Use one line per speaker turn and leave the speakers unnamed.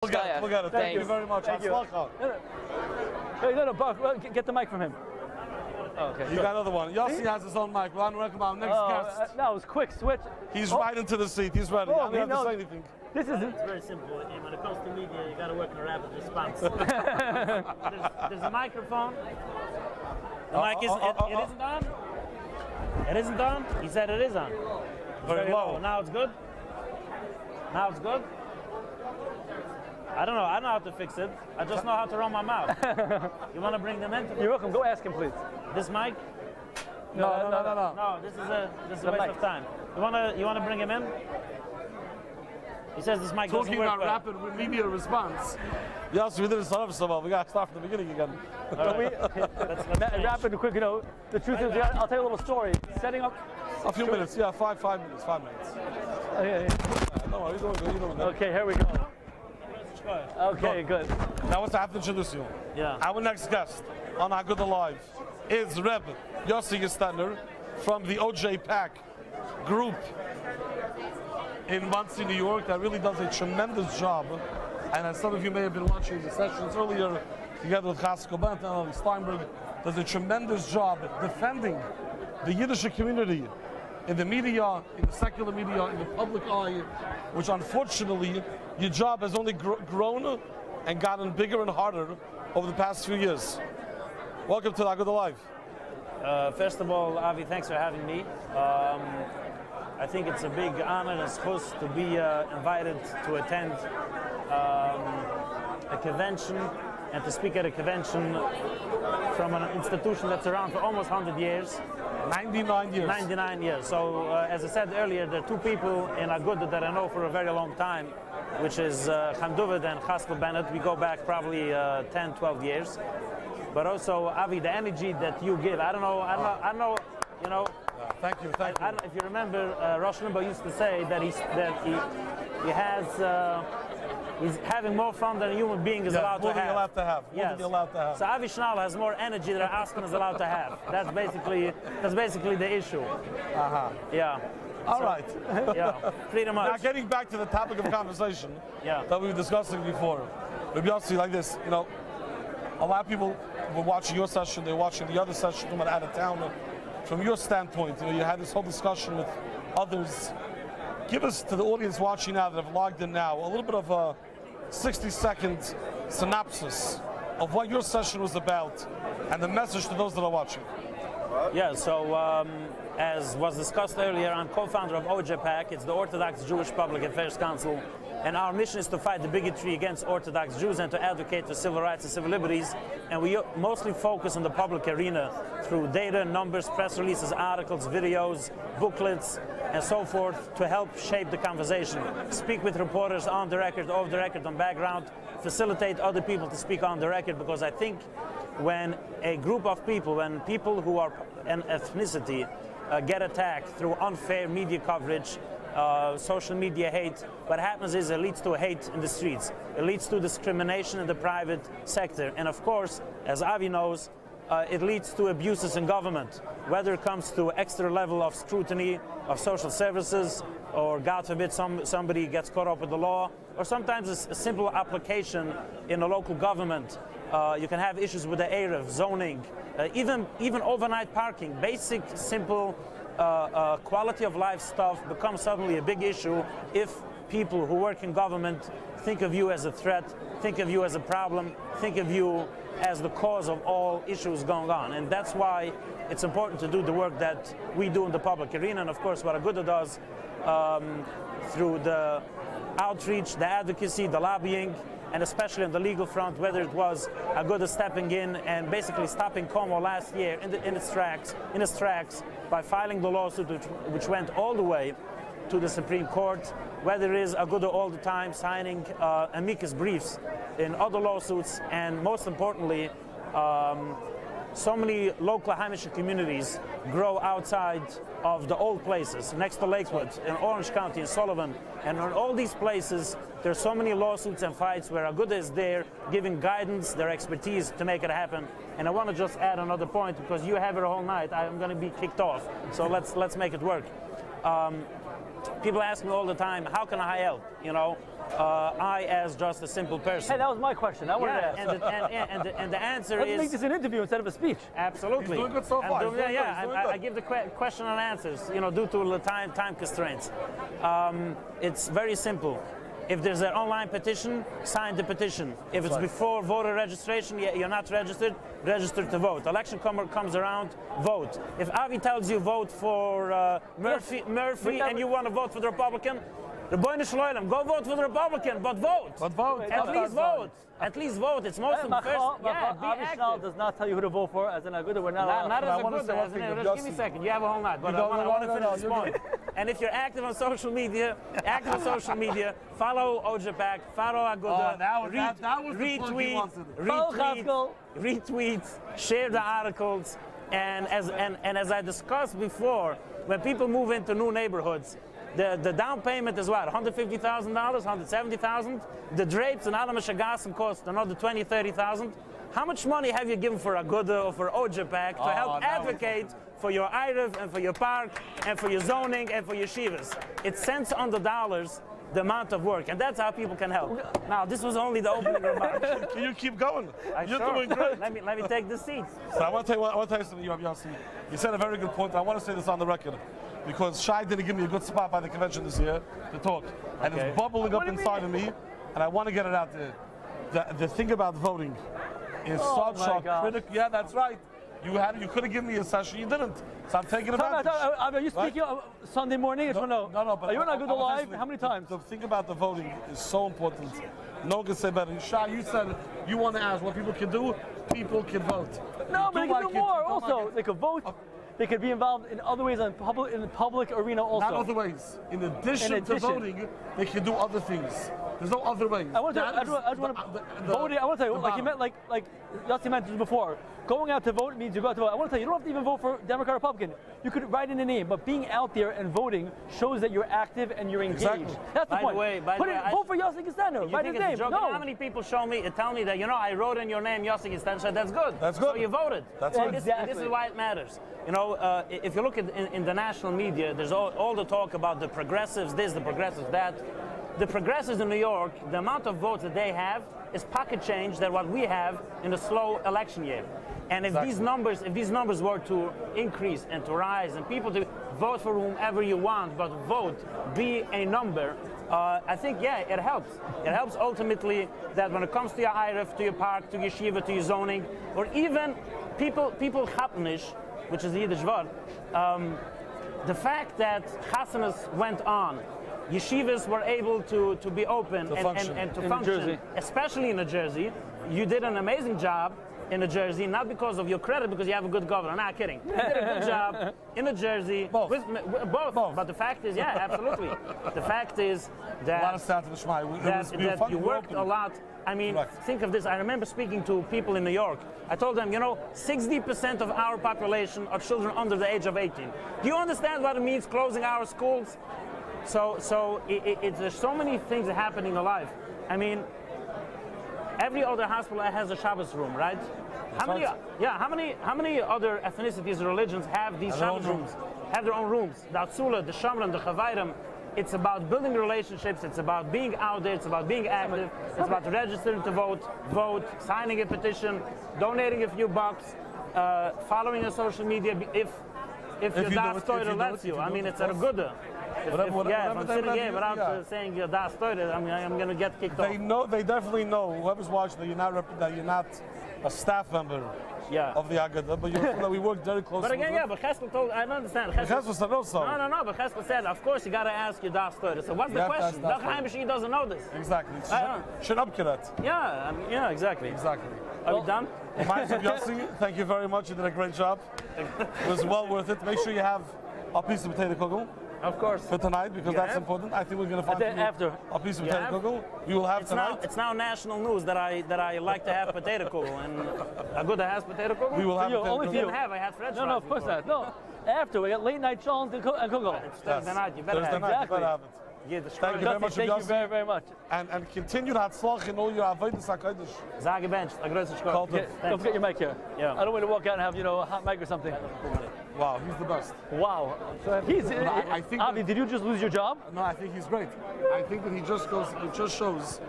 We'll get it. Thank you very much.
Thank you. Hey, get the mic from him.
Oh, okay. You got another one. Yossi has his own mic. Well, I'm welcome our next guest.
No, it was quick switch.
He's right into the seat. He's ready. I don't have to say anything.
This is
It's very simple. When it comes to media, you got to work in a rapid response. there's a microphone. The mic isn't. It isn't on. It isn't on. He said it is on.
Very low.
Now it's good. Now it's good. I don't know. I don't know how to fix it. I just know how to run my mouth. You want to bring them in?
You're welcome. Go ask him, please.
This mic?
No.
No, this is a waste of time. You wanna bring him in? He says this mic doesn't
Talking
work
about
well.
rapid media response. Yossi, we didn't start off so well. We got to start from the beginning again.
Let's
Rapid and quick. You know, the truth is, I'll tell you a little story. Setting up.
A few minutes. Yeah, 5 minutes. 5 minutes. No, you're doing good. You're doing good.
Okay, here we go. Okay, good.
Now, I have to introduce you.
Yeah.
Our next guest on Agudah Live is Reb Yossi Gestetner from the OJPAC group in Monsey, New York, that really does a tremendous job. And as some of you may have been watching the sessions earlier, together with Chasko Bent and Ali Steinberg, does a tremendous job defending the Yiddish community in the media, in the secular media, in the public eye, which unfortunately, your job has only grown and gotten bigger and harder over the past few years. Welcome to Agudah Live.
First of all, Avi, thanks for having me. I think it's a big honor and schus to be invited to attend a convention and to speak at a convention from an institution that's around for almost 100 years.
99 years.
99 years. So, as I said earlier, there are two people in Agudah that I know for a very long time, which is David and Chasko Bennett. We go back probably 10, 12 years. But also, Avi, the energy that you give, I don't know, you know.
Thank you.
If you remember, Rosh Limbaugh used to say that he's having more fun than a human being is allowed to have.
More than you're allowed to have.
So Avi Schnall has more energy than Aspen is allowed to have. That's basically the issue. Yeah.
All right.
Yeah, pretty much.
Now, getting back to the topic of conversation
Yeah.
that we were discussing before, Rabbi Yossi, like this, you know, a lot of people were watching your session, they're watching the other session from out of town. From your standpoint, you know, you had this whole discussion with others. Give us, to the audience watching now that have logged in now, a little bit of a 60-second synopsis of what your session was about and the message to those that are watching.
Yeah, so as was discussed earlier, I'm co-founder of OJPAC. It's the Orthodox Jewish Public Affairs Council, and our mission is to fight the bigotry against Orthodox Jews and to advocate for civil rights and civil liberties. And we mostly focus on the public arena through data, numbers, press releases, articles, videos, booklets, and so forth to help shape the conversation. Speak with reporters on the record, off the record, on background, facilitate other people to speak on the record, because I think when a group of people, when people who are an ethnicity get attacked through unfair media coverage, social media hate, what happens is it leads to hate in the streets. It leads to discrimination in the private sector. And of course, as Avi knows, it leads to abuses in government, whether it comes to extra level of scrutiny of social services, or God forbid somebody gets caught up with the law, or sometimes a simple application in a local government. You can have issues with the Erev, zoning, even overnight parking. Basic, simple quality of life stuff becomes suddenly a big issue if people who work in government think of you as a threat, think of you as a problem, think of you as the cause of all issues going on. And that's why it's important to do the work that we do in the public arena, and of course what Agudah does through the outreach, the advocacy, the lobbying, and especially on the legal front, whether it was Agudah stepping in and basically stopping Como last year in its tracks by filing the lawsuit which went all the way to the Supreme Court, whether it is Agudah all the time signing amicus briefs in other lawsuits, and most importantly, so many local Hamish communities grow outside of the old places, next to Lakewood, in Orange County, in Sullivan, and in all these places, there's so many lawsuits and fights where Agudah is there giving guidance, their expertise to make it happen. And I want to just add another point, because you have it all night, I'm going to be kicked off, so let's make it work. People ask me all the time, how can I help? You know, I, as just a simple person.
Hey, that was my question. I wanted to ask.
And the answer
Let's
is
make this an interview instead of a speech.
absolutely.
He's doing good so far.
I give the question and answers, due to the time constraints. It's very simple. If there's an online petition, sign the petition. If it's before voter registration, you're not registered, register to vote. Election comes around, vote. If Avi tells you vote for Murphy and you want to vote for the Republican, the Boine Shloilem, go vote for the Republican, but vote.
But vote.
At least vote. At least vote. It's most of the first. Yeah, be active.
Does not tell you who to vote for as an Agudah. We're not
Not as a
wanna
good,
say one
as
thing,
an,
but
just give me a
Yossi-
second. You have a whole lot, but I want to finish this point. And if you're active on social media, follow OJPAC, follow Agudah,
that was the plug he wanted.
retweet, share the articles, and as I discussed before, when people move into new neighborhoods, the down payment is what, $150,000, $170,000. The drapes and Alam Shagasim cost another $20,000, $30,000. How much money have you given for Agudah or for OJPAC to help advocate for your IRF and for your park and for your zoning and for your shivas? It's cents on the dollars, the amount of work, and that's how people can help. Now, this was only the opening remarks.
Can you keep going? You're
Sure.
doing great.
Let me take the seat.
So I want to tell you something, Yossi. You said a very good point. I want to say this on the record because Shai didn't give me a good spot by the convention this year to talk, and it's bubbling up inside of me, and I want to get it out there. The thing about voting is such a critical. Yeah, that's right. You could have given me a session, you didn't. So I'm taking advantage.
Are you speaking Sunday morning?
No. But
are you on Agudah Live? How many times?
The thing about the voting is so important. No one can say better. Shai, you said you want to ask what people can do. People can vote.
No, but they can do more. Also,
like
they could vote. They could be involved in other ways in the public arena also.
Not other ways. In addition to voting, they can do other things. There's no other ways.
I want to voting. I want to tell you, like you meant, like Yossi mentioned before, going out to vote means you go out to vote. I want to tell you, you don't have to even vote for Democrat or Republican. You could write in a name, but being out there and voting shows that you're active and you're engaged.
Exactly.
That's the point. Vote for Yossi Gestetner. Write his name.
No. How many people tell me that I wrote in your name Yossi Gestetner? That's good.
That's good.
So you voted.
That's good.
This is why it matters. If you look at in the national media, there's all the talk about the progressives this, the progressives that. The progressives in New York, the amount of votes that they have is pocket change than what we have in a slow election year. And if these numbers were to increase and to rise, and people to vote for whomever you want, but vote be a number, I think it helps. It helps ultimately that when it comes to your IRF, to your park, to your shiva, to your zoning, or even people chapnish, which is the Yiddish word, the fact that chasanas went on, yeshivas were able to be open and to function, especially in New Jersey. You did an amazing job in New Jersey, not because of your credit, because you have a good governor. Not kidding. You did a good job in New Jersey.
Both.
With both. But the fact is, absolutely. The fact is that,
a lot of stuff to the
that you worked a lot. I mean, think of this. I remember speaking to people in New York. I told them, 60% of our population are children under the age of 18. Do you understand what it means closing our schools? So there's so many things happening in life. I mean, every other hospital has a Shabbos room, right? How many other ethnicities or religions have these Shabbos rooms? Have their own rooms. The Atzula, the Shamran, the Chavayram. It's about building relationships. It's about being out there. It's about being active. It's about registering to vote, signing a petition, donating a few bucks, following on social media if your das Torah lets you. I mean, it's a Agudah. If I'm sitting here without saying your das Torah, I'm going to get kicked off.
They definitely know, whoever's watching, that you're not a staff member of the Agudah, but we work very closely.
But again, but Cheskel told, I don't understand.
Cheskel said also.
No, but Cheskel said, of course, you got to ask your das Torah. So what's the question? Dach Heimish doesn't know this.
Exactly. Should up that.
Yeah, exactly. Are we done?
Yossi, thank you very much. You did a great job. It was well worth it. Make sure you have a piece of potato kugel.
Of course.
For tonight, because that's important. I think we're going to find
after
a piece of potato kugel. We will have tonight.
It's now national news that I like to have potato kugel, and Agudah has potato kugel.
We will have potato
only
kugel.
I had French fries.
No, of course not. No, after we got late night challenge and kugel.
It's Thursday night. You better have it.
You better have it.
Thank
you very much.
Thank you very, very much.
And continue to have in all your avodas HaKodesh.
Zage bench, a große Schkoll.
Don't forget your mic here.
Yeah.
I don't want to walk out and have, a hot mic or something.
Wow, he's the best.
Wow.
So
He's.
I think
Avi,
that-
did you just lose your job?
No, I think he's great. I think that he just goes. It just shows